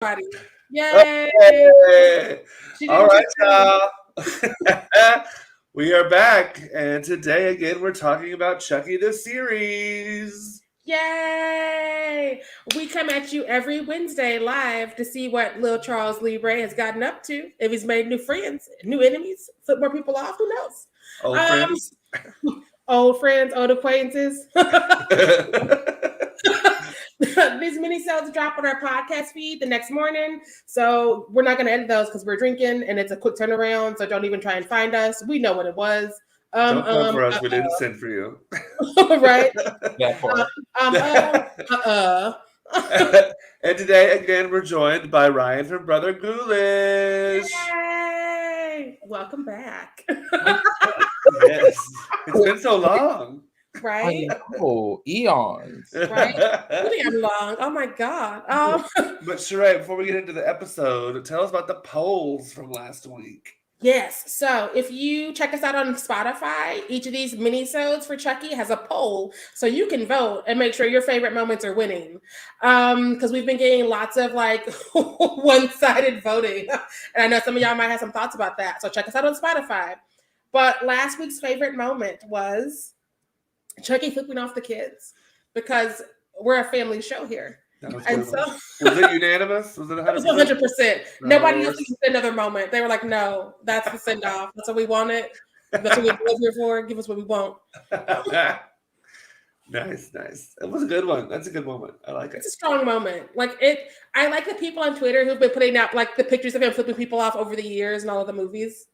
Everybody. Yay! Hey. She All didn't right, just y'all. We are back, and today again we're talking about Chucky the series. Yay! We come at you every Wednesday live to see what Lil Charles Libre has gotten up to. If he's made new friends, new enemies, flip more people off, who knows? Old Um, friends. Old friends, old acquaintances. These mini-sodes drop on our podcast feed the next morning. So we're not going to edit those because we're drinking and it's a quick turnaround. So don't even try and find us. We know what it was. Don't come for us. We didn't send for you. Right. That part. Um, uh, uh, And today again we're joined by Ryan from Brother Ghoulish. Yay! Welcome back. Yes, it's been so long. Right? Eons. Right? Really, I'm long. Oh my God. But Sharai, before we get into the episode, tell us about the polls from last week. Yes. So if you check us out on Spotify, each of these mini-sodes for Chucky has a poll. So you can vote and make sure your favorite moments are winning. Because we've been getting lots of like one-sided voting. And I know some of y'all might have some thoughts about that. So check us out on Spotify. But last week's favorite moment was Chucky flipping off the kids. Because we're a family show here. And so was it unanimous? Was it 100%? it was 100%. Nobody else Nice. used another moment. They were like, no, that's the send off. That's what we wanted. That's what we live here for. Give us what we want. Nice. It was a good one. That's a good moment. I like it. It's a strong moment. I like the people on Twitter who've been putting out like the pictures of him flipping people off over the years and all of the movies.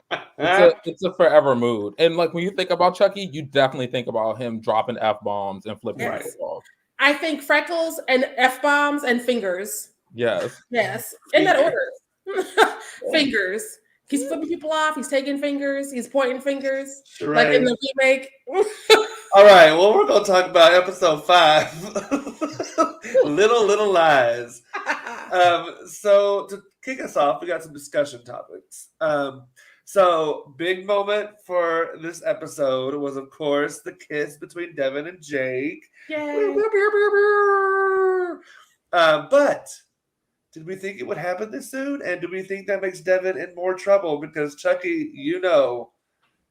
It's a forever mood. And like when you think about Chucky, you definitely think about him dropping F-bombs and flipping Yes. people off. I think freckles and F-bombs and fingers. Yes. Yes. In that order. Fingers. He's flipping people off. He's taking fingers. He's pointing fingers. Right. Like in the remake. All right. Well, we're going to talk about episode 5. Little Lies. So to kick us off, we got some discussion topics. So big moment for this episode was, of course, the kiss between Devin and Jake. Yay. But did we think it would happen this soon? And do we think that makes Devin in more trouble? Because Chucky,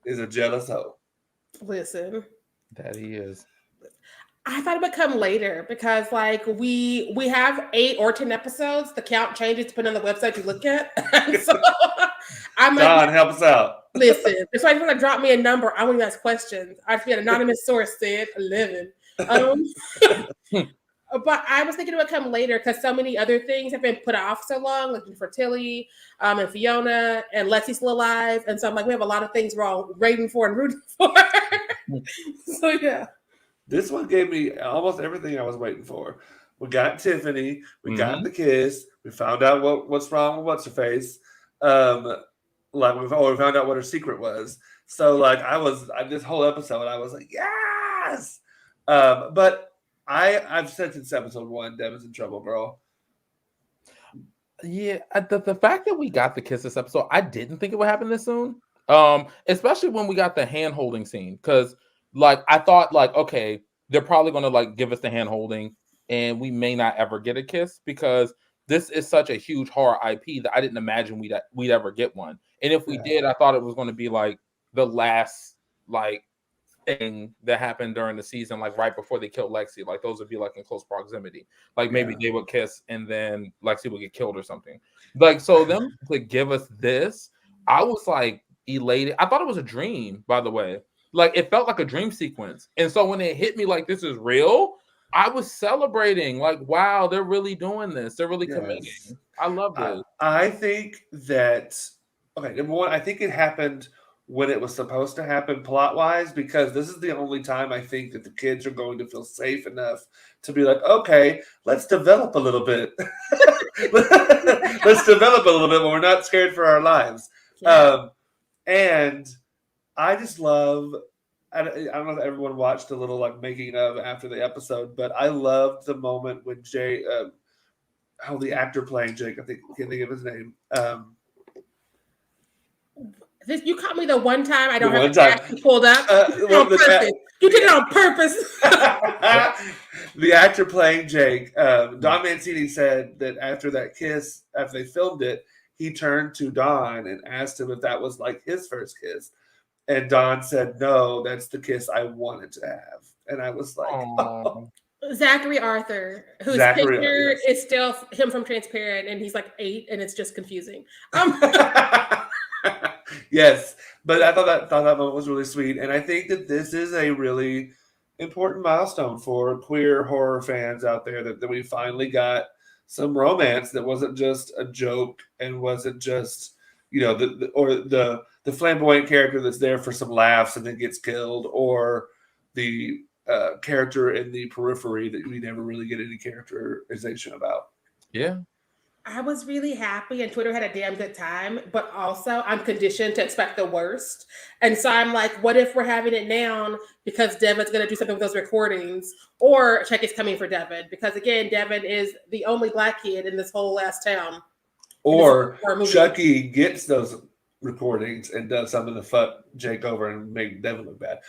is a jealous hoe. Listen. That he is. I thought it would come later because like we have 8 or 10 episodes. The count changes depending on the website you look at. So I'm like, Don, help us out. Listen, if I want to drop me a number, I want to ask questions. I feel an anonymous source said 11. But I was thinking it would come later because so many other things have been put off so long, like Fertility, and Fiona, and Lexi's still alive. And so I'm like, we have a lot of things we're all waiting for and rooting for. So yeah. This one gave me almost everything I was waiting for. We got Tiffany. We got the kiss. We found out what's wrong with what's-her-face. We found out what her secret was. So this whole episode, I was like, yes! But I've said since episode 1, Devin's in trouble, girl. Yeah, the fact that we got the kiss this episode, I didn't think it would happen this soon. Especially when we got the hand holding scene, because like I thought, like, okay, they're probably gonna like give us the hand holding, and we may not ever get a kiss because this is such a huge horror IP that I didn't imagine we'd ever get one. And if we did, I thought it was going to be like the last like thing that happened during the season, like right before they killed Lexi. Like those would be like in close proximity. Like maybe they would kiss and then Lexi would get killed or something. Like so them to give us this, I was like elated. I thought it was a dream, by the way. Like it felt like a dream sequence. And so when it hit me like this is real, I was celebrating. Like, wow, they're really doing this. They're really committing. I love this. I think that number one, I think it happened when it was supposed to happen plot-wise, because this is the only time I think that the kids are going to feel safe enough to be like, okay, let's develop a little bit. Let's develop a little bit when we're not scared for our lives. Yeah. And I just love, I don't know if everyone watched a little like making of after the episode, but I loved the moment when Jay, the actor playing Jake, I can't think of his name. You caught me the one time I don't The have one the time. cash pulled up. Well, You did it on purpose. The actor playing Jake, Don Mancini, said that after that kiss, after they filmed it, he turned to Don and asked him if that was like his first kiss. And Don said, no, that's the kiss I wanted to have. And I was like, oh. Zachary Arthur, whose Zachary, picture yes. is still him from Transparent, and he's like 8, and it's just confusing. Yes, but I thought that moment was really sweet, and I think that this is a really important milestone for queer horror fans out there that we finally got some romance that wasn't just a joke and wasn't just the flamboyant character that's there for some laughs and then gets killed, or the character in the periphery that we never really get any characterization about. Yeah. I was really happy, and Twitter had a damn good time, but also I'm conditioned to expect the worst. And so I'm like, what if we're having it now because Devin's going to do something with those recordings, or Chucky's coming for Devin? Because again, Devin is the only Black kid in this whole last town. Or Chucky gets those recordings and does something to fuck Jake over and make Devin look bad.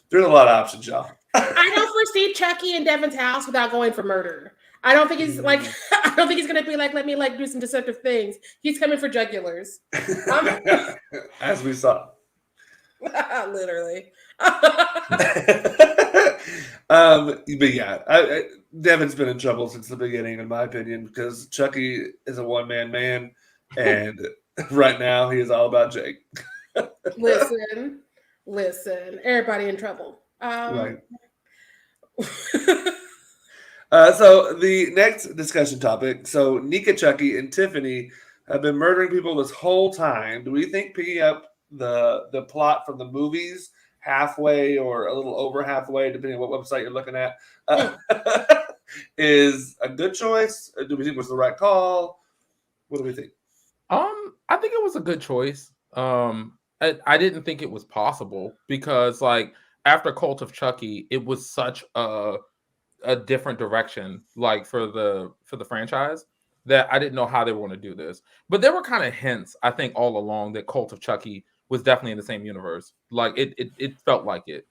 There's a lot of options, y'all. I don't foresee Chucky in Devin's house without going for murder. I don't think he's like, I don't think he's gonna be like, let me like do some deceptive things. He's coming for jugulars. As we saw. Literally. But yeah, Devin's been in trouble since the beginning, in my opinion, because Chucky is a one-man man, and right now he is all about Jake. Listen, everybody in trouble. Right. So the next discussion topic. So Nika, Chucky, and Tiffany have been murdering people this whole time. Do we think picking up the plot from the movies halfway or a little over halfway, depending on what website you're looking at, is a good choice? Or do we think it was the right call? What do we think? I think it was a good choice. I didn't think it was possible because, like, after Cult of Chucky, it was such a different direction, like for the franchise, that I didn't know how they were going to do this. But there were kind of hints, I think, all along that Cult of Chucky was definitely in the same universe. Like it felt like it.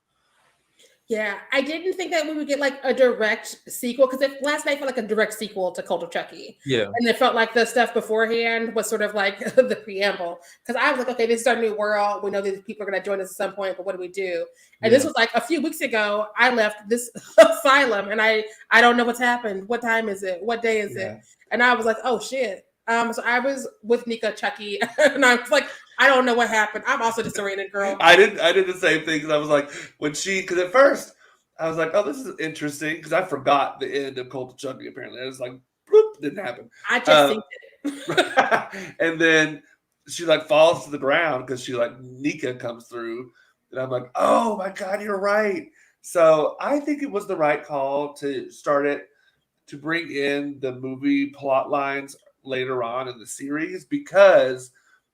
Yeah, I didn't think that we would get like a direct sequel, because last night felt like a direct sequel to Cult of Chucky. Yeah. And it felt like the stuff beforehand was sort of like the preamble. Because I was like, okay, this is our new world. We know these people are going to join us at some point, but what do we do? And this was like a few weeks ago. I left this asylum, and I don't know what's happened. What time is it? What day is it? And I was like, oh shit. So I was with Nika, Chucky, and I was like, I don't know what happened. I'm also just a rated girl. I did the same thing, because I was like, because at first I was like, oh, this is interesting, because I forgot the end of Cult of Chucky. Apparently, I was like, bloop, didn't happen. I just think it. And then she like falls to the ground because she like Nika comes through, and I'm like, oh my god, you're right. So I think it was the right call to start it, to bring in the movie plot lines later on in the series, because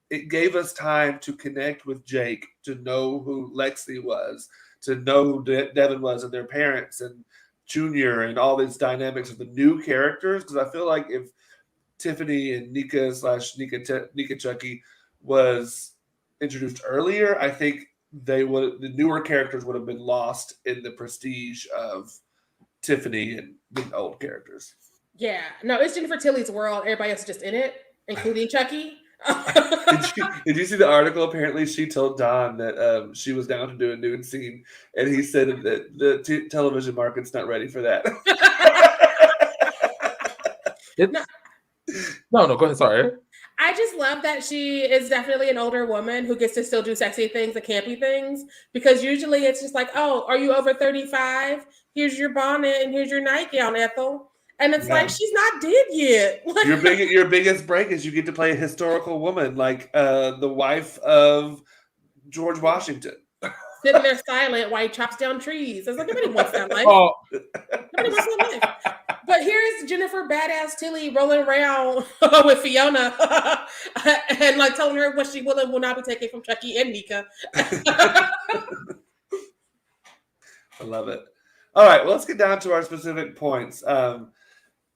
it gave us time to connect with Jake, to know who Lexi was, to know who Devin was, and their parents, and Junior, and all these dynamics of the new characters. Because I feel like if Tiffany and Nika Chucky was introduced earlier, I think the newer characters would have been lost in the prestige of Tiffany and the old characters. Yeah, no, it's Jennifer Tilly's world. Everybody else is just in it, including Chucky. Did you see the article? Apparently, she told Don that she was down to do a nude scene, and he said that the television market's not ready for that. No, go ahead. Sorry. I just love that she is definitely an older woman who gets to still do sexy things and campy things, because usually it's just like, oh, are you over 35? Here's your bonnet and here's your nightgown, Ethel. And it's like, she's not dead yet. Your biggest break is you get to play a historical woman, like the wife of George Washington. Sitting there silent while he chops down trees. I was like, nobody wants that life. Nobody wants that life. But here's Jennifer Badass Tilly rolling around with Fiona and like telling her what she will and will not be taking from Chucky and Nika. I love it. All right, well, let's get down to our specific points.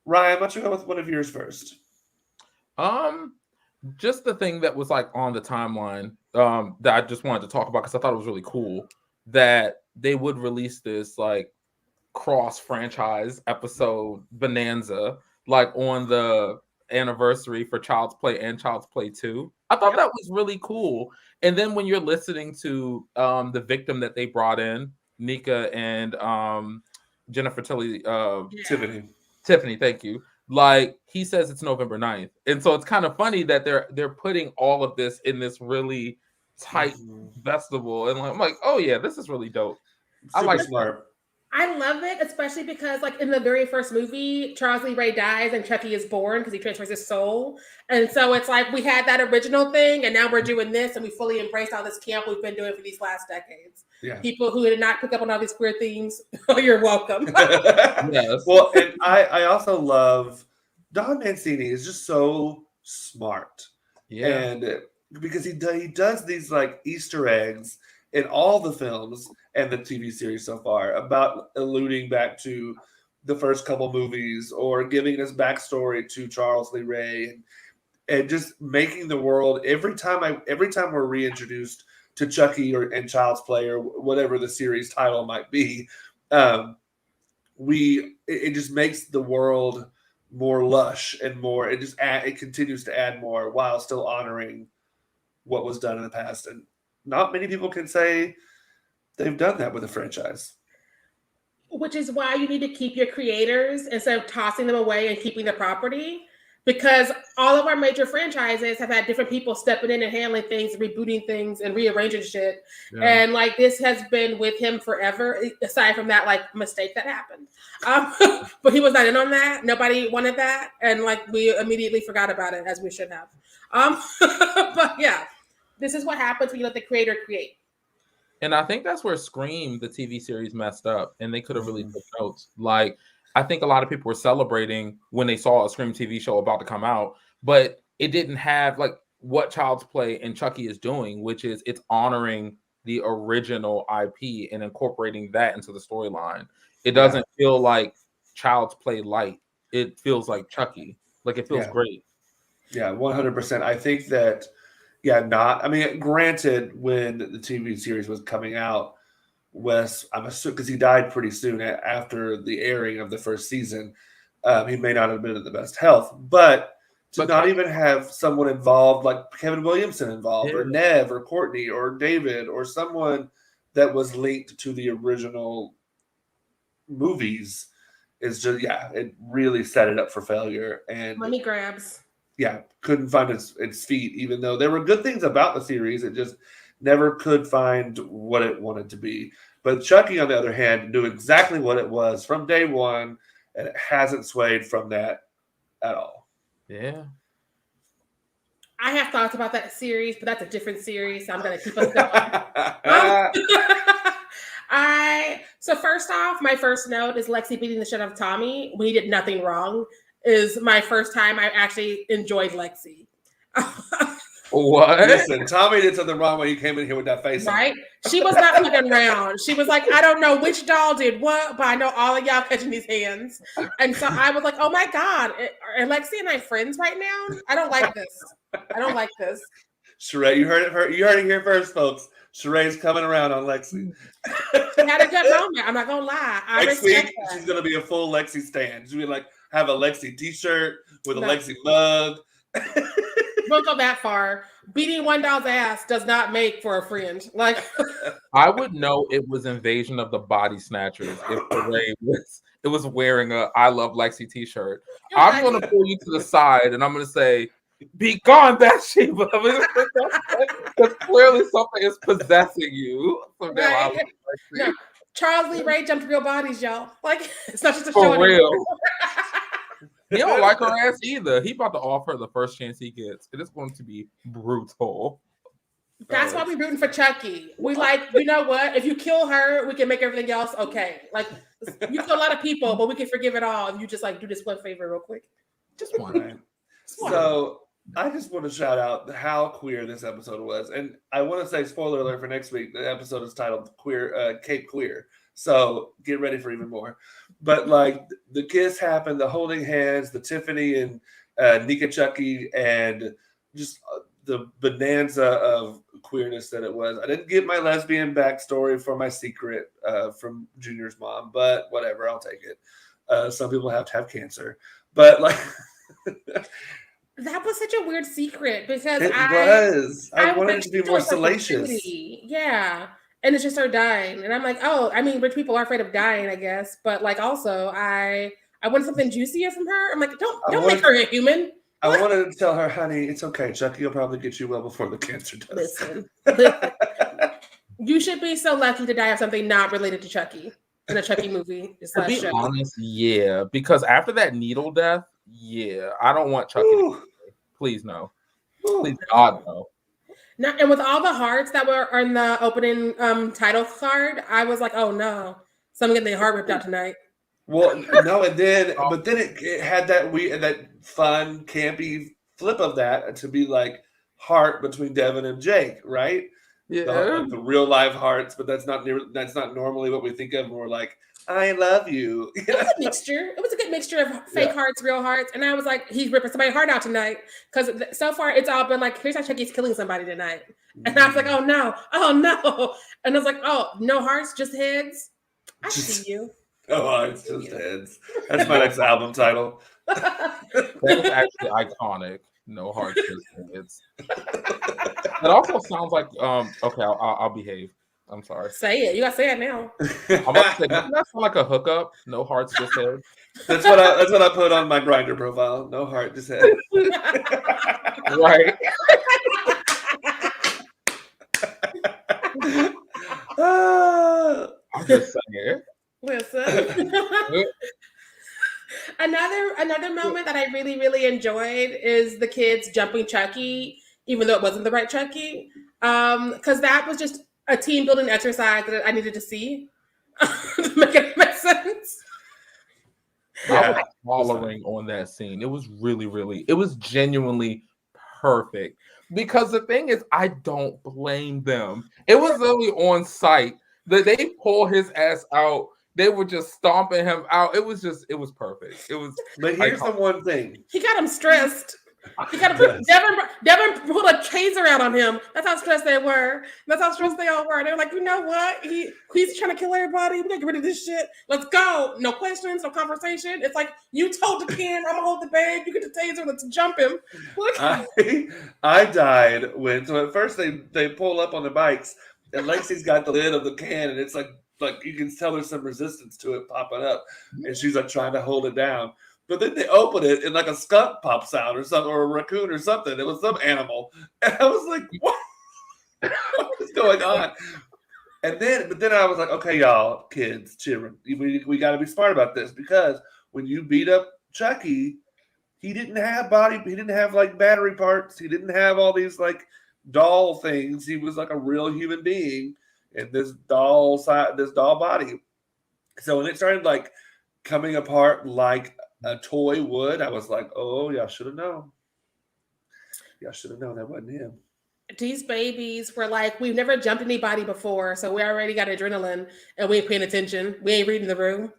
Ryan, why don't you go with one of yours first? Just the thing that was like on the timeline that I just wanted to talk about because I thought it was really cool that they would release this like cross franchise episode bonanza like on the anniversary for Child's Play and Child's Play 2. I thought that was really cool. And then when you're listening to the victim that they brought in, Nika and Jennifer Tiffany, thank you. Like he says it's November 9th. And so it's kind of funny that they're putting all of this in this really tight festival. And I'm like, oh yeah, this is really dope. Super I like smart. I love it, especially because, like, in the very first movie, Charles Lee Ray dies and Chucky is born because he transfers his soul. And so it's like we had that original thing, and now we're doing this, and we fully embraced all this camp we've been doing for these last decades. Yeah. People who did not pick up on all these queer themes, you're welcome. Yes. Well, and I also love Don Mancini is just so smart. Yeah. And because he does these like Easter eggs in all the films and the TV series so far about alluding back to the first couple movies or giving us backstory to Charles Lee Ray and just making the world every time we're reintroduced to Chucky and Child's Play or whatever the series title might be, it just makes the world more lush and more. It continues to add more while still honoring what was done in the past. And not many people can say they've done that with a franchise. Which is why you need to keep your creators instead of tossing them away and keeping the property. Because all of our major franchises have had different people stepping in and handling things, rebooting things, and rearranging shit. Yeah. And like this has been with him forever, aside from that like mistake that happened. But he was not in on that. Nobody wanted that. And like we immediately forgot about it, as we should have. But yeah, this is what happens when you let the creator create. And I think that's where Scream, the TV series, messed up. And they could have really took notes. Like, I think a lot of people were celebrating when they saw a Scream TV show about to come out, but it didn't have like what Child's Play and Chucky is doing, which is it's honoring the original IP and incorporating that into the storyline. It doesn't feel like Child's Play light. It feels like Chucky. Like it feels great. Yeah, 100%. I think that, granted, when the TV series was coming out, Wes, I'm assuming because he died pretty soon after the airing of the first season, he may not have been in the best health. But not even have someone involved like Kevin Williamson involved, or Nev, or Courtney, or David, or someone that was linked to the original movies is just it really set it up for failure. And money grabs. Yeah, couldn't find its feet, even though there were good things about the series. It just never could find what it wanted to be. But Chucky, on the other hand, knew exactly what it was from day one, and it hasn't swayed from that at all. Yeah. I have thoughts about that series, but that's a different series, so I'm going to keep us going. So first off, my first note is Lexi beating the shit out of Tommy when he did nothing wrong. Is my first time I actually enjoyed Lexi. What? Listen, Tommy did something wrong when he came in here with that face. Right? She was not looking around. She was like, I don't know which doll did what, but I know all of y'all catching these hands. And so I was like, oh my God, are Lexi and I friends right now? I don't like this. I don't like this. Sharai, you heard it here first, folks. Sharay's coming around on Lexi. She had a good moment. I'm not gonna lie. Next week, she's gonna be a full Lexi stan. She'll be like, have a Lexi t-shirt with a Lexi mug. Don't go that far. Beating one doll's ass does not make for a friend. Like I would know it was Invasion of the Body Snatchers if Ray was wearing a I Love Lexi t-shirt. I'm gonna pull you to the side and I'm gonna say, be gone, Bathsheba. Because clearly something is possessing you. So now right. No, Charles Lee Ray jumped real bodies, y'all. Like it's not just a for show real. He don't like her ass either. He about to offer her the first chance he gets. It is going to be brutal. That's why we're rooting for Chucky. We like, you know what? If you kill her, we can make everything else okay. Like you kill a lot of people, but we can forgive it all if you just like do this one favor real quick. Just one. Right. So I just want to shout out how queer this episode was. And I want to say, spoiler alert for next week, the episode is titled Cape Queer. So get ready for even more. But like the kiss happened, the holding hands, the Tiffany and Nika Chucky, and just the bonanza of queerness that it was. I didn't get my lesbian backstory for my secret from Junior's mom, but whatever, I'll take it. Some people have to have cancer, but like that was such a weird secret because I was wanted like, it to be more salacious. Yeah. And it's just her dying. And I'm like, oh, I mean, rich people are afraid of dying, I guess. But like also I want something juicier from her. I'm like, don't make her a human. I wanted to tell her, honey, it's okay. Chucky will probably get you well before the cancer does. Listen. You should be so lucky to die of something not related to Chucky in a Chucky movie. To be honest, yeah. Because after that needle death, yeah, I don't want Chucky to please no. Please God no. No, and with all the hearts that were in the opening title card, I was like, oh no, someone getting their heart ripped out tonight. Well, no, and then but then it had that fun, campy flip of that to be like heart between Devin and Jake, right? Yeah, the real live hearts, but that's not normally what we think of when we're like, I love you. It was a mixture. It was a good mixture of fake hearts, real hearts, and I was like, he's ripping somebody's heart out tonight because so far it's all been like, here's how Chucky's killing somebody tonight, and I was like, oh no, and I was like, oh, no hearts, just heads. I see you. Oh, it's just heads. That's my next album title. That is actually iconic. No hearts, just heads. It also sounds like okay, I'll behave. I'm sorry. Say it. You gotta say it now. I'm about to say, doesn't that sound like a hookup? No hearts, just head. That's what I put on my Grindr profile. No heart, just head. Right. I'm just saying. Listen. Another moment that I really, really enjoyed is the kids jumping Chucky, even though it wasn't the right Chucky. Because that was just a team building exercise that I needed to see to make it make sense. I was hollering on that scene. It was it was genuinely perfect. Because the thing is, I don't blame them. It was really on site that they pull his ass out. They were just stomping him out. It was perfect. It was. But here's the one thing. He got him stressed. He got to put Devin put a taser out on him. That's how stressed they were. That's how stressed they all were. They were like, you know what? He's trying to kill everybody. We gotta get rid of this shit. Let's go. No questions, no conversation. It's like, you told the kid, I'm gonna hold the bag. You get the taser. Let's jump him. I died when. So at first they pull up on the bikes and Lexi's got the lid of the can and it's like you can tell there's some resistance to it popping up, and she's like trying to hold it down. But then they open it and like a skunk pops out or something, or a raccoon or something. It was some animal. And I was like, what? What is going on? But then I was like, okay, y'all, kids, children, we got to be smart about this, because when you beat up Chucky, he didn't have like battery parts. He didn't have all these like doll things. He was like a real human being in this doll body. So when it started like coming apart like a toy would, I was like, oh, y'all should have known. Y'all should have known that wasn't him. These babies were like, we've never jumped anybody before, so we already got adrenaline and we ain't paying attention. We ain't reading the room.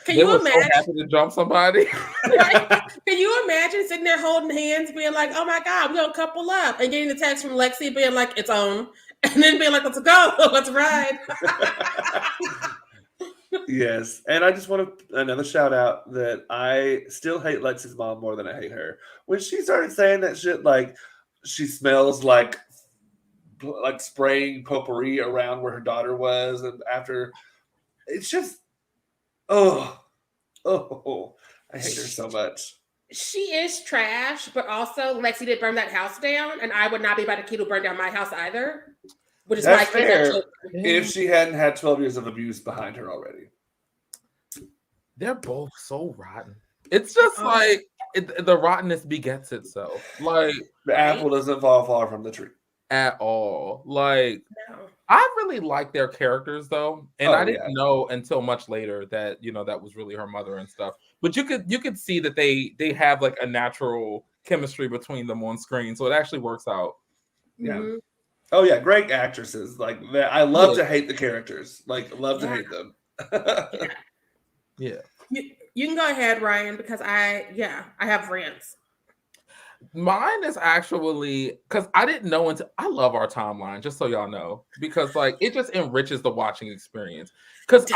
Can you imagine? So happy to jump somebody. Right? Can you imagine sitting there holding hands, being like, "Oh my God, we're gonna couple up," and getting the text from Lexi being like, "It's on," and then being like, "Let's go, let's ride." Yes, and I just want another shout out that I still hate Lexi's mom more than I hate her. When she started saying that shit, like she smells like spraying potpourri around where her daughter was, and after, it's just, oh, I hate her so much. She is trash, but also Lexi did burn that house down, and I would not be about a kid who burned down my house either. Which is That's why fair. If she hadn't had 12 years of abuse behind her already. They're both so rotten. It's just like the rottenness begets itself. Like the apple doesn't fall far from the tree at all. Like I really like their characters though, and I didn't know until much later that that was really her mother and stuff. But you could see that they have like a natural chemistry between them on screen, so it actually works out. Yeah. Mm-hmm. Oh yeah, great actresses. Like I love to hate the characters. Like love to hate them. Yeah. You can go ahead, Ryan, because I have rants. Mine is actually because I didn't know until I love our timeline, just so y'all know, because like it just enriches the watching experience. Because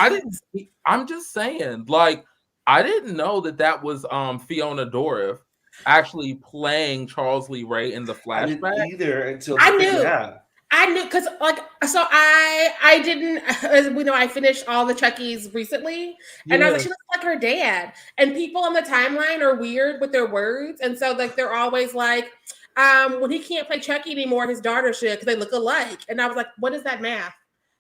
I'm just saying, like, I didn't know that was Fiona Dourif actually playing Charles Lee Ray in the I didn't flashback. either until I knew. Yeah. I knew because I didn't, as we know, I finished all the Chuckies recently, and I was like, she looks like her dad. And people on the timeline are weird with their words, and so like they're always like, when he can't play Chucky anymore, his daughter should because they look alike. And I was like, what is that math?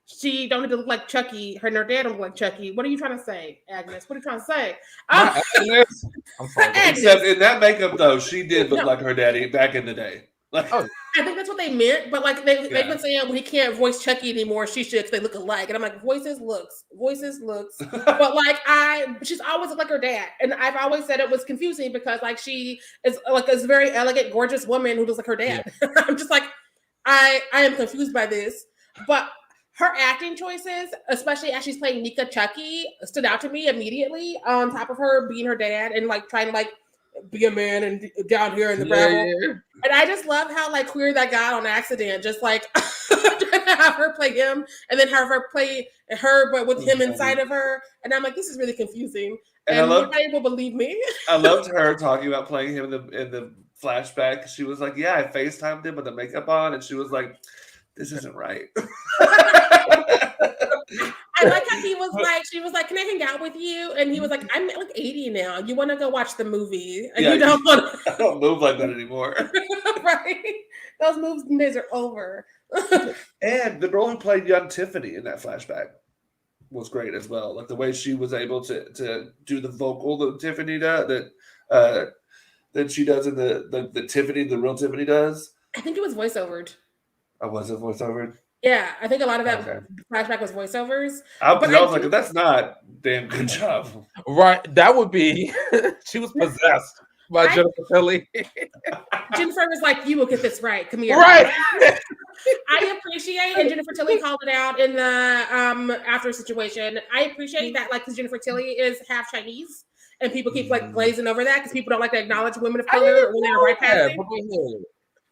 She don't need to look like Chucky. Her dad don't look like Chucky. What are you trying to say, Agnes? What are you trying to say? Agnes. I'm sorry. Except in that makeup, though, she did look like her daddy back in the day. Like, I think that's what they meant, but like they've been saying when he can't voice Chucky anymore, she should because they look alike. And I'm like, voices, looks. But like she's always looked like her dad. And I've always said it was confusing because like she is like this very elegant, gorgeous woman who looks like her dad. Yeah. I'm just like, I am confused by this. But her acting choices, especially as she's playing Nika Chucky, stood out to me immediately on top of her being her dad and like trying to like be a man and down here in the Bravo. Yeah. And I just love how like queer that got on accident, just like have her play him and then have her play her but with him inside of her. And I'm like, this is really confusing. And nobody will believe me. I loved her talking about playing him in the flashback. She was like, yeah, I FaceTimed him with the makeup on, and she was like, this isn't right. I like how he was like, she was like, can I hang out with you? And he was like, I'm like 80 now. You want to go watch the movie? And you don't want to. I don't move like that anymore. Right? Those moves days are over. And the girl who played young Tiffany in that flashback was great as well. Like the way she was able to do the vocal that Tiffany does, that she does in the Tiffany, the real Tiffany does. I think it was voiceovered. Oh, was it voiceovered? Yeah, I think a lot of that flashback was voiceovers. I was like, that's not damn good job. Right. That would be, she was possessed by Jennifer Tilly. Jennifer was like, you will get this right. Come here. Right. I appreciate, and Jennifer Tilly called it out in the after situation. I appreciate that, like, because Jennifer Tilly is half Chinese. And people keep like glazing over that because people don't like to acknowledge women of color or women are right passing.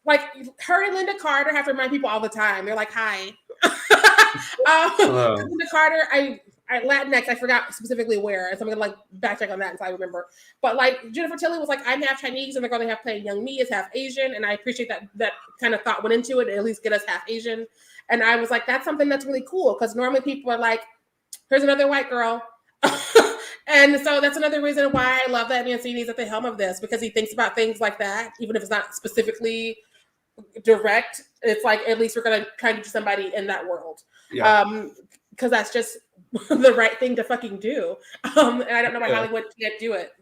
Like her and Linda Carter have to remind people all the time. They're like, hi. Linda Carter, I Latinx, I forgot specifically where. So I'm gonna like backtrack on that until I remember. But like Jennifer Tilly was like, I'm half Chinese and they're gonna have playing young me is half Asian. And I appreciate that kind of thought went into it to at least get us half Asian. And I was like, that's something that's really cool because normally people are like, here's another white girl. And so that's another reason why I love that Mancini's at the helm of this, because he thinks about things like that, even if it's not specifically direct. It's like, at least we're going to try to do somebody in that world. Yeah. Because that's just the right thing to fucking do. And I don't know why Hollywood can't do it.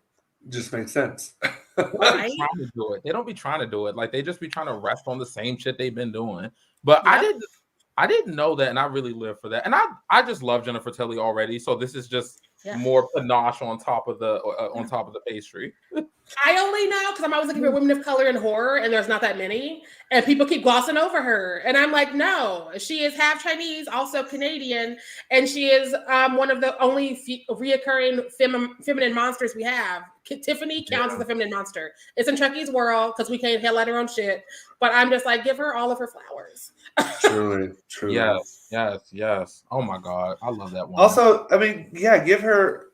Just makes sense. Right? Trying to do it. They don't be trying to do it. Like they just be trying to rest on the same shit they've been doing. But yeah. I didn't know that, and I really live for that. And I just love Jennifer Tilly already. So this is just more panache on top of the pastry. I only know because I'm always looking for women of color in horror, and there's not that many. And people keep glossing over her. And I'm like, no, she is half Chinese, also Canadian, and she is one of the only reoccurring feminine monsters we have. Tiffany counts as a feminine monster. It's in Chucky's world because we can't hell at her own shit. But I'm just like, give her all of her flowers. Truly. Yes. Oh my God. I love that one. Also, I mean, I give her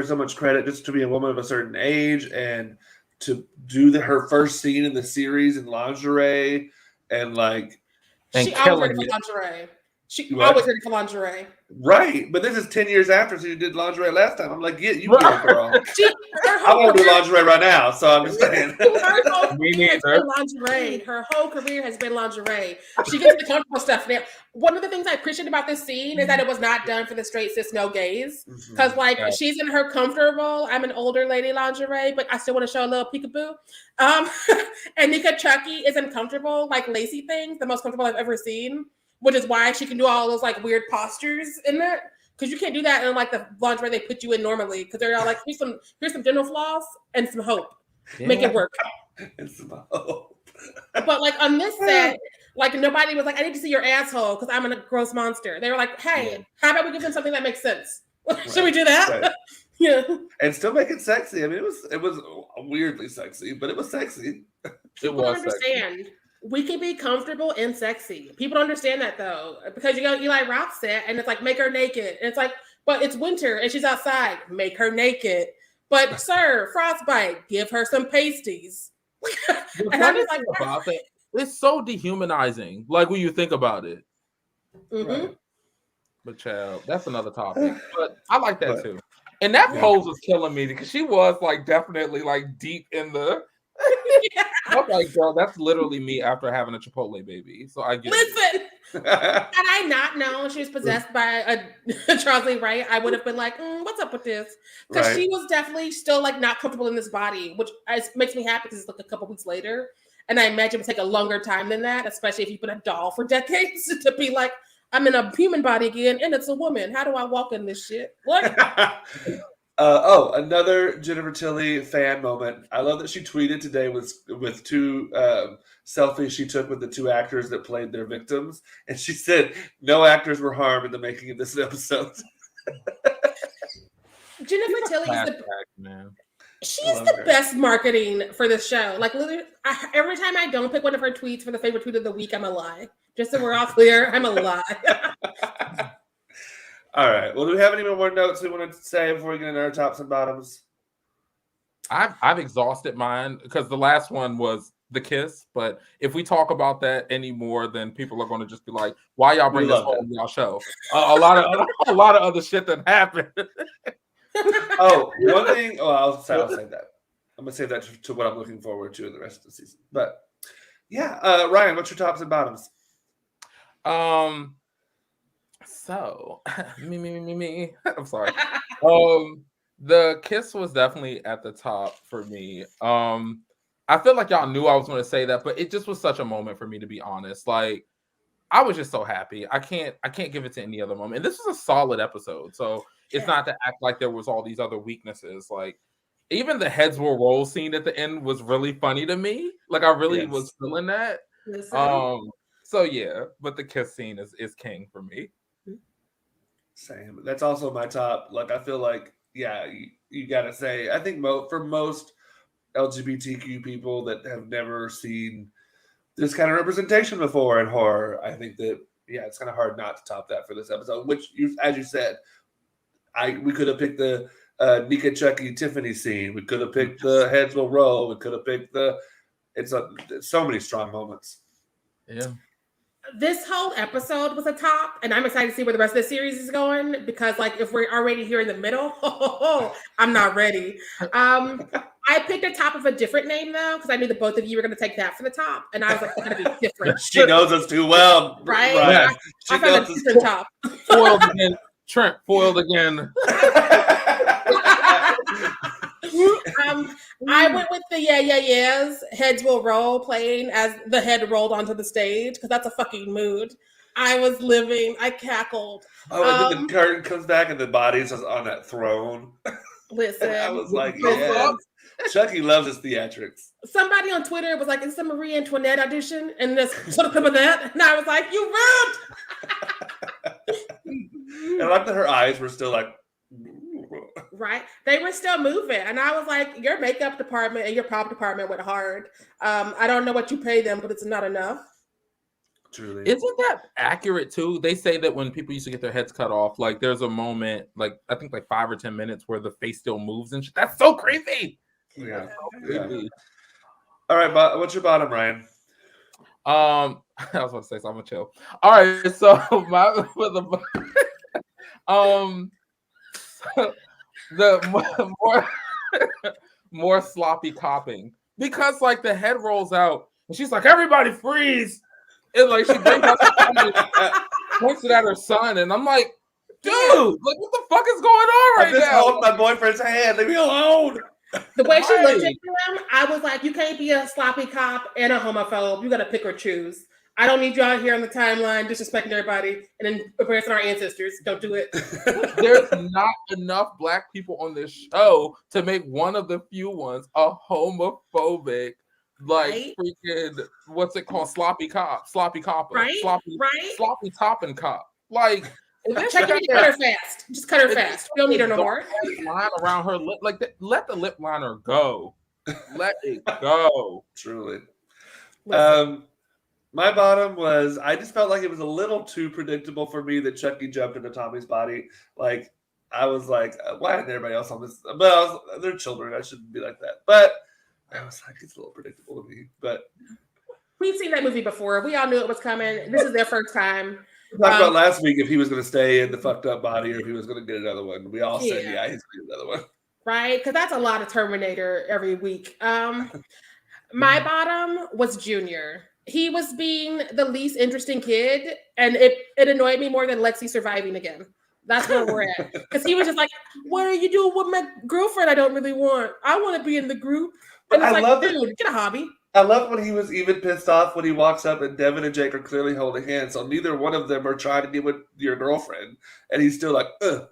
so much credit just to be a woman of a certain age and to do her first scene in the series in lingerie and like. She always ready for lingerie. She always ready for lingerie. Right. But this is 10 years after she did lingerie last time. I'm like, yeah, you get it, girl. I want to do lingerie right now. So I'm just saying. Her whole career has been lingerie. Her whole career has been lingerie. She gets the comfortable stuff now. One of the things I appreciate about this scene is that it was not done for the straight cis no gays. Because like she's in her comfortable, I'm an older lady lingerie, but I still want to show a little peekaboo. And Nika Chucky is in comfortable, like lacy things, the most comfortable I've ever seen. Which is why she can do all those like weird postures in it. Because you can't do that in like the lingerie they put you in normally. Because they're all like, here's some dental floss and some hope. Yeah. Make it work. And some hope. But like on this set, like nobody was like, I need to see your asshole because I'm a gross monster. They were like, hey, how about we give them something that makes sense? Should we do that? Right. Yeah. And still make it sexy. I mean, it was weirdly sexy, but it was sexy. People don't understand. We can be comfortable and sexy. People don't understand that though, because you go Eli Roth set, and it's like make her naked, and it's like, but it's winter and she's outside, make her naked. But sir, frostbite, give her some pasties. And I'm just like, about that, it's so dehumanizing. Like when you think about it. Mm-hmm. Right. But child, that's another topic. But I like that too. And that pose was killing me because she was like definitely like deep in the. I'm like, girl, that's literally me after having a Chipotle baby. So I get it. Had I not known she was possessed by a Charles Lee Wright, I would have been like, what's up with this? Because she was definitely still like not comfortable in this body, which makes me happy because it's like a couple weeks later. And I imagine it would take a longer time than that, especially if you've been a doll for decades, to be like, I'm in a human body again, and it's a woman. How do I walk in this shit? What? Another Jennifer Tilly fan moment. I love that she tweeted today with two selfies she took with the two actors that played their victims, and she said no actors were harmed in the making of this episode. Jennifer Tilly is she's the best marketing for this show. Like literally, every time I don't pick one of her tweets for the favorite tweet of the week, I'm a lie. Just so we're all clear, I'm a lie. All right. Well, do we have any more notes we want to say before we get into our tops and bottoms? I've exhausted mine because the last one was the kiss. But if we talk about that anymore, then people are going to just be like, "Why y'all bring this home to y'all show?" A lot of other shit that happened. One thing. I'll say that. I'm gonna say that to what I'm looking forward to in the rest of the season. But yeah, Ryan, what's your tops and bottoms? So me. I'm sorry. The kiss was definitely at the top for me. I feel like y'all knew I was going to say that, but it just was such a moment for me, to be honest. Like, I was just so happy. I can't give it to any other moment. And this was a solid episode, so it's not to act like there was all these other weaknesses. Like, even the heads will roll scene at the end was really funny to me. Like, I really was feeling that. So yeah, but the kiss scene is king for me. Same. That's also my top. Like, I feel like, you gotta say, I think for most LGBTQ people that have never seen this kind of representation before in horror, I think that it's kind of hard not to top that for this episode. Which, as you said, we could have picked the Nika, Chucky, Tiffany scene. We could have picked the heads will roll. We could have picked it's so many strong moments. Yeah. This whole episode was a top, and I'm excited to see where the rest of the series is going, because like if we're already here in the middle, I'm not ready. I picked a top of a different name though, because I knew that both of you were going to take that for the top, and I was like, it's going to be different. She knows us too well, right? I found a different top. Foiled again, Trent. Foiled again. I went with the yeahs. Heads will roll playing as the head rolled onto the stage, because that's a fucking mood. I was living. I cackled. And then the curtain comes back and the body's just on that throne. Listen, I was like, Chucky loves his theatrics. Somebody on Twitter was like, "Is this a Marie Antoinette audition?" And this sort of clip of that, and I was like, "You rude." I like that her eyes were still like. Right, they were still moving, and I was like, your makeup department and your prop department went hard. I don't know what you pay them, but it's not enough. Truly. Isn't that accurate too? They say that when people used to get their heads cut off, like there's a moment, like I think like 5 or 10 minutes where the face still moves and shit. That's so crazy. Yeah. All right, but what's your bottom, Ryan? I was about to say, so I'm gonna chill. All right, so the more sloppy copping, because like the head rolls out and she's like, "Everybody freeze!" And like she brings out points it at her son, and I'm like, "Dude, like what the fuck is going on right now?" I'm just holding my boyfriend's hand. Leave me alone. The way she looked at him, I was like, "You can't be a sloppy cop and a homophobe. You got to pick or choose. I don't need you out here on the timeline disrespecting everybody and then embarrassing our ancestors. Don't do it." There's not enough Black people on this show to make one of the few ones a homophobic, like freaking, what's it called? Sloppy copper, sloppy topping cop. Like, cut her fast. Just cut her fast. We don't need her no more. Line around her lip, like let the lip liner go. Let it go. Truly. My bottom was I just felt like it was a little too predictable for me that Chucky jumped into Tommy's body. Like I was like, why isn't everybody else on this? But they're children. I shouldn't be like that. But I was like, it's a little predictable to me. But we've seen that movie before. We all knew it was coming. This is their first time. We talked about last week if he was going to stay in the fucked up body or if he was going to get another one. We all said, yeah, he's going to get another one. Right? Because that's a lot of Terminator every week. My bottom was Junior. He was being the least interesting kid, and it annoyed me more than Lexi surviving again. That's where we're at. Because he was just like, what are you doing with my girlfriend I don't really want? I want to be in the group. And but it's like, dude, get a hobby. I love when he was even pissed off when he walks up and Devin and Jake are clearly holding hands. So neither one of them are trying to deal with your girlfriend. And he's still like, ugh.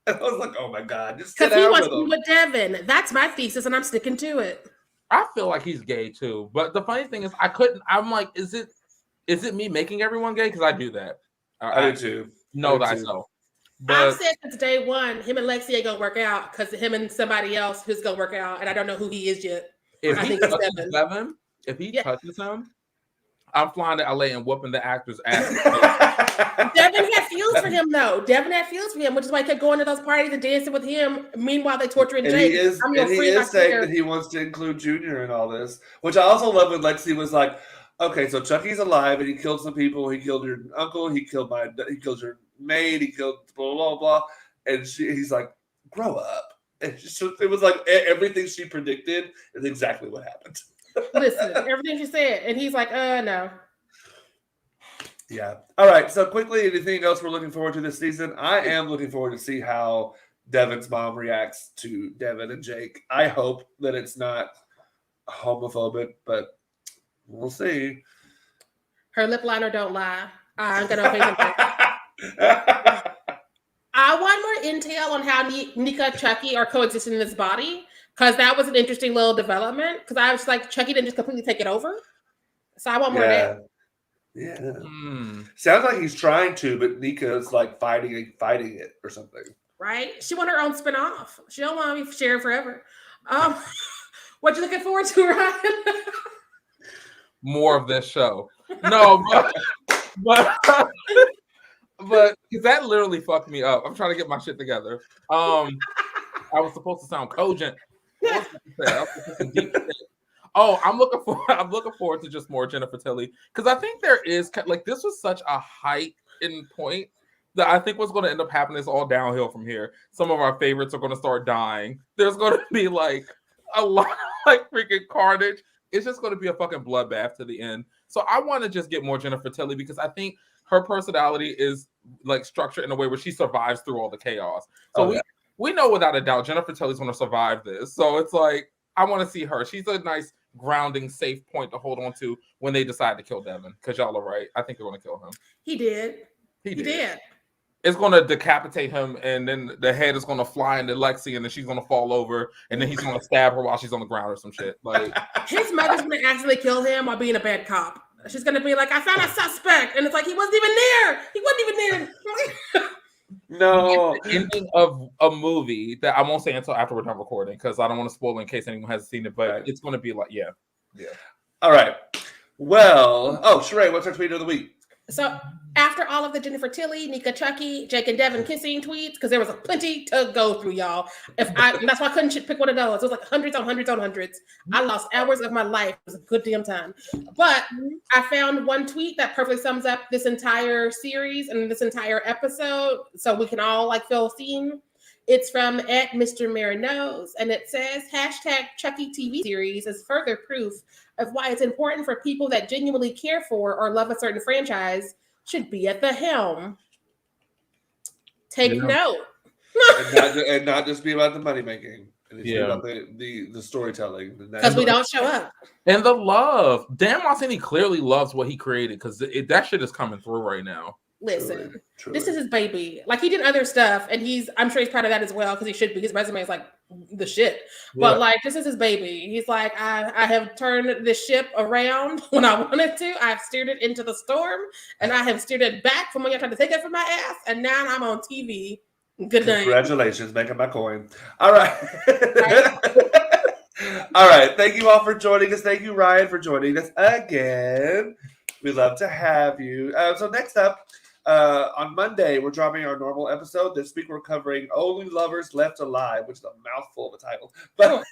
And I was like, oh my God. Just sit down because he wants to be with Devin. That's my thesis, and I'm sticking to it. I feel like he's gay too, but the funny thing is, I'm like, is it me making everyone gay? Because I do that. I do too. Know thyself. I've said since day one, him and Lexi ain't gonna work out because him and somebody else who's gonna work out, and I don't know who he is yet. If he touches Devin, touches him, I'm flying to LA and whooping the actor's ass. Devin had feels for him though. Devin had feels for him, which is why he kept going to those parties and dancing with him. Meanwhile, they torturing Jake. He is saying that he wants to include Junior in all this, which I also love when Lexi was like, "Okay, so Chucky's alive and he killed some people. He killed your uncle. He killed your maid. He killed blah blah blah." And he's like, "Grow up." And it was like everything she predicted is exactly what happened. Listen, everything she said, and he's like, no. Yeah. All right. So quickly, anything else we're looking forward to this season? I am looking forward to see how Devin's mom reacts to Devin and Jake. I hope that it's not homophobic, but we'll see. Her lip liner don't lie. I'm gonna pay them. I want more intel on how Nika and Chucky are coexisting in this body, because that was an interesting little development. Because I was like, Chucky didn't just completely take it over, so I want more of that. Yeah. Sounds like he's trying to, but Nika's like fighting it or something. Right? She want her own spinoff. She don't want to be shared forever. What you looking forward to, Ryan? More of this show. No, but because that literally fucked me up. I'm trying to get my shit together. I was supposed to sound cogent. Oh, I'm looking forward to just more Jennifer Tilly, because I think there is like this was such a height in point that I think what's going to end up happening is all downhill from here. Some of our favorites are going to start dying. There's going to be like a lot of like freaking carnage. It's just going to be a fucking bloodbath to the end. So I want to just get more Jennifer Tilly, because I think her personality is like structured in a way where she survives through all the chaos. So we know without a doubt Jennifer Tilly's going to survive this. So it's like, I want to see her. She's a nice grounding, safe point to hold on to when they decide to kill Devin. Because y'all are right. I think they're going to kill him. He did. It's going to decapitate him, and then the head is going to fly into Lexi, and then she's going to fall over, and then he's going to stab her while she's on the ground or some shit. Like his mother's going to accidentally kill him while being a bad cop. She's going to be like, I found a suspect, and it's like, he wasn't even there. He wasn't even there. No. It's the ending of a movie that I won't say until after we're done recording, because I don't want to spoil it in case anyone hasn't seen it, but it's going to be like, yeah. All right. Well, Sharai, what's our tweet of the week? So after all of the Jennifer Tilly, Nika, Chucky, Jake, and Devin kissing tweets, because there was plenty to go through, y'all. That's why I couldn't pick one of those. It was like hundreds on hundreds on hundreds. I lost hours of my life. It was a good damn time. But I found one tweet that perfectly sums up this entire series and this entire episode, so we can all like feel seen. It's from @Mr. Marinos, and it says, #Chucky TV series is further proof of why it's important for people that genuinely care for or love a certain franchise should be at the helm. Take note. and not just be about the money making. And it's about the storytelling. Because we don't show up. And the love. Dan Martini clearly loves what he created, because that shit is coming through right now. Listen, truly. This is his baby. Like, he did other stuff, and I'm sure he's proud of that as well, because he should be. His resume is like the shit. But like, this is his baby. He's like, I have turned this ship around when I wanted to. I've steered it into the storm, and I have steered it back from when you tried to take it from my ass, and now I'm on TV. Good night. Congratulations, making my coin. All right. All right. Thank you all for joining us. Thank you, Ryan, for joining us again. We love to have you. So next up, on Monday, we're dropping our normal episode. This week, we're covering Only Lovers Left Alive, which is a mouthful of a title, but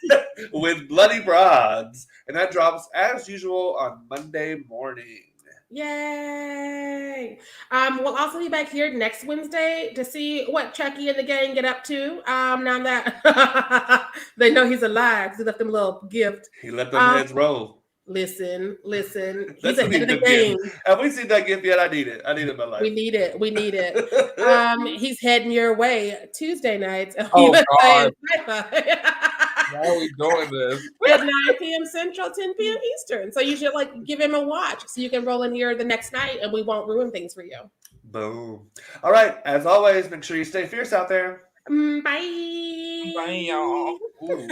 with Bloody Broads. And that drops, as usual, on Monday morning. Yay! We'll also be back here next Wednesday to see what Chucky and the gang get up to. Now that they know he's alive, he left them a little gift. He let them heads roll. Listen. He's That's ahead of the game. Have we seen that gift yet? I need it. I need it in my life. We need it. He's heading your way Tuesday nights. Oh, God. Why are we doing this? At 9 p.m. Central, 10 p.m. Eastern. So you should give him a watch so you can roll in here the next night and we won't ruin things for you. Boom. All right. As always, make sure you stay fierce out there. Bye. Bye, y'all. Ooh,